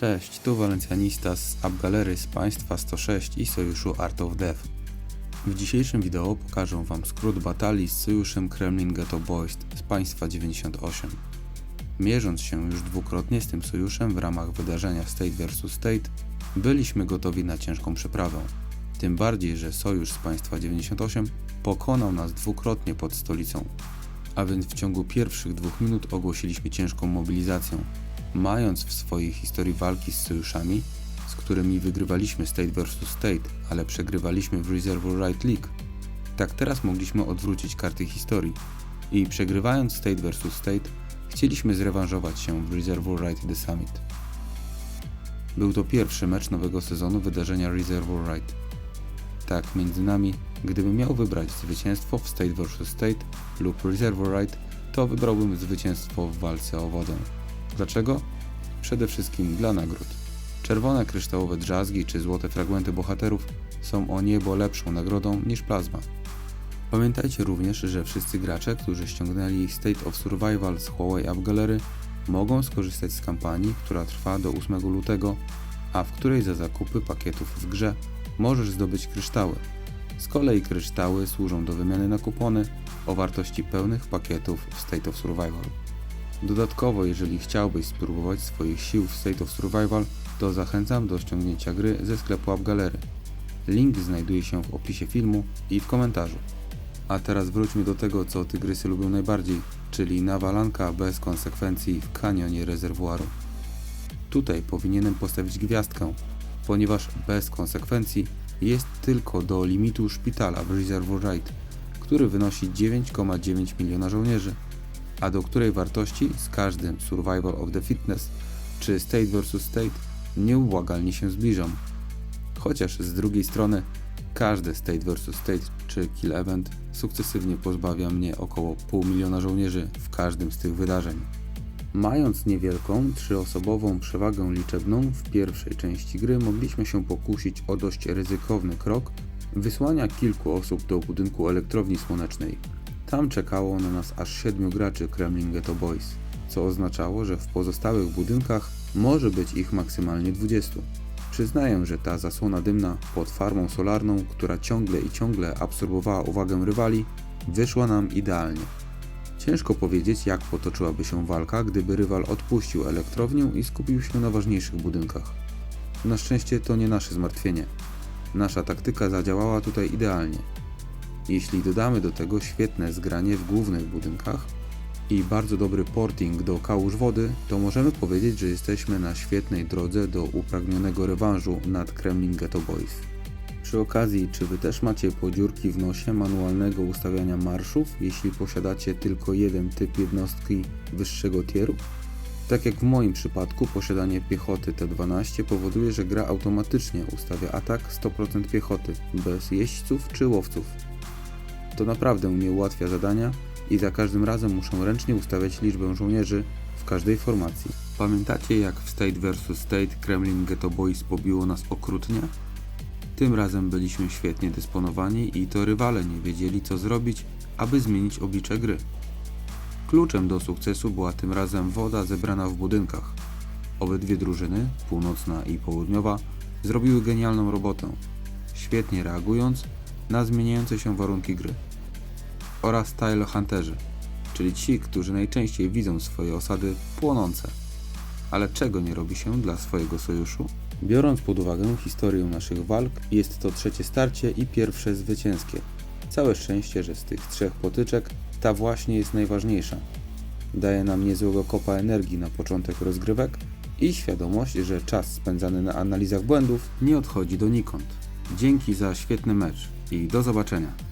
Cześć, tu Valencianista z AppGalery z Państwa 106 i Sojuszu Art of Death. W dzisiejszym wideo pokażę Wam skrót batalii z Sojuszem Kremlin Ghetto Boys z Państwa 98. Mierząc się już dwukrotnie z tym sojuszem w ramach wydarzenia State vs State, byliśmy gotowi na ciężką przeprawę. Tym bardziej, że Sojusz z Państwa 98 pokonał nas dwukrotnie pod stolicą. A więc w ciągu pierwszych 2 minut ogłosiliśmy ciężką mobilizację, mając w swojej historii walki z sojuszami, z którymi wygrywaliśmy State vs State, ale przegrywaliśmy w Reservoir Right League. Tak teraz mogliśmy odwrócić karty historii i przegrywając State vs State, chcieliśmy zrewanżować się w Reservoir Right The Summit. Był to pierwszy mecz nowego sezonu wydarzenia Reservoir Right. Tak, między nami, gdybym miał wybrać zwycięstwo w State vs State lub Reservoir Right, to wybrałbym zwycięstwo w walce o wodę. Dlaczego? Przede wszystkim dla nagród. Czerwone kryształowe drzazgi czy złote fragmenty bohaterów są o niebo lepszą nagrodą niż plazma. Pamiętajcie również, że wszyscy gracze, którzy ściągnęli State of Survival z Huawei App Gallery, mogą skorzystać z kampanii, która trwa do 8 lutego, a w której za zakupy pakietów w grze możesz zdobyć kryształy. Z kolei kryształy służą do wymiany na kupony o wartości pełnych pakietów w State of Survival. Dodatkowo, jeżeli chciałbyś spróbować swoich sił w State of Survival, to zachęcam do ściągnięcia gry ze sklepu App Gallery. Link znajduje się w opisie filmu i w komentarzu. A teraz wróćmy do tego, co tygrysy lubią najbardziej, czyli nawalanka bez konsekwencji w kanionie rezerwuaru. Tutaj powinienem postawić gwiazdkę, ponieważ bez konsekwencji jest tylko do limitu szpitala w Reservoir Right, który wynosi 9,9 miliona żołnierzy, a do której wartości z każdym Survival of the Fitness czy State vs State nieubłagalnie się zbliżam. Chociaż z drugiej strony każde State vs State czy Kill Event sukcesywnie pozbawia mnie około 0,5 miliona żołnierzy w każdym z tych wydarzeń. Mając niewielką, 3-osobową przewagę liczebną w pierwszej części gry mogliśmy się pokusić o dość ryzykowny krok wysłania kilku osób do budynku elektrowni słonecznej. Tam czekało na nas aż 7 graczy Kremlin Ghetto Boys, co oznaczało, że w pozostałych budynkach może być ich maksymalnie 20. Przyznaję, że ta zasłona dymna pod farmą solarną, która ciągle absorbowała uwagę rywali, wyszła nam idealnie. Ciężko powiedzieć, jak potoczyłaby się walka, gdyby rywal odpuścił elektrownię i skupił się na ważniejszych budynkach. Na szczęście to nie nasze zmartwienie. Nasza taktyka zadziałała tutaj idealnie. Jeśli dodamy do tego świetne zgranie w głównych budynkach i bardzo dobry porting do kałuż wody, to możemy powiedzieć, że jesteśmy na świetnej drodze do upragnionego rewanżu nad Kremlin Ghetto Boys. Przy okazji, czy Wy też macie podziurki w nosie manualnego ustawiania marszów, jeśli posiadacie tylko jeden typ jednostki wyższego tieru? Tak jak w moim przypadku, posiadanie piechoty T12 powoduje, że gra automatycznie ustawia atak 100% piechoty, bez jeźdźców czy łowców. To naprawdę mnie ułatwia zadania i za każdym razem muszę ręcznie ustawiać liczbę żołnierzy w każdej formacji. Pamiętacie, jak w State vs State Kremlin Ghetto Boys pobiło nas okrutnie? Tym razem byliśmy świetnie dysponowani i to rywale nie wiedzieli, co zrobić, aby zmienić oblicze gry. Kluczem do sukcesu była tym razem woda zebrana w budynkach. Obydwie drużyny, północna i południowa, zrobiły genialną robotę, świetnie reagując na zmieniające się warunki gry. Oraz Tile Hunterzy, czyli ci, którzy najczęściej widzą swoje osady płonące. Ale czego nie robi się dla swojego sojuszu? Biorąc pod uwagę historię naszych walk, jest to trzecie starcie i pierwsze zwycięskie. Całe szczęście, że z tych 3 potyczek ta właśnie jest najważniejsza. Daje nam niezłego kopa energii na początek rozgrywek i świadomość, że czas spędzany na analizach błędów nie odchodzi donikąd. Dzięki za świetny mecz i do zobaczenia.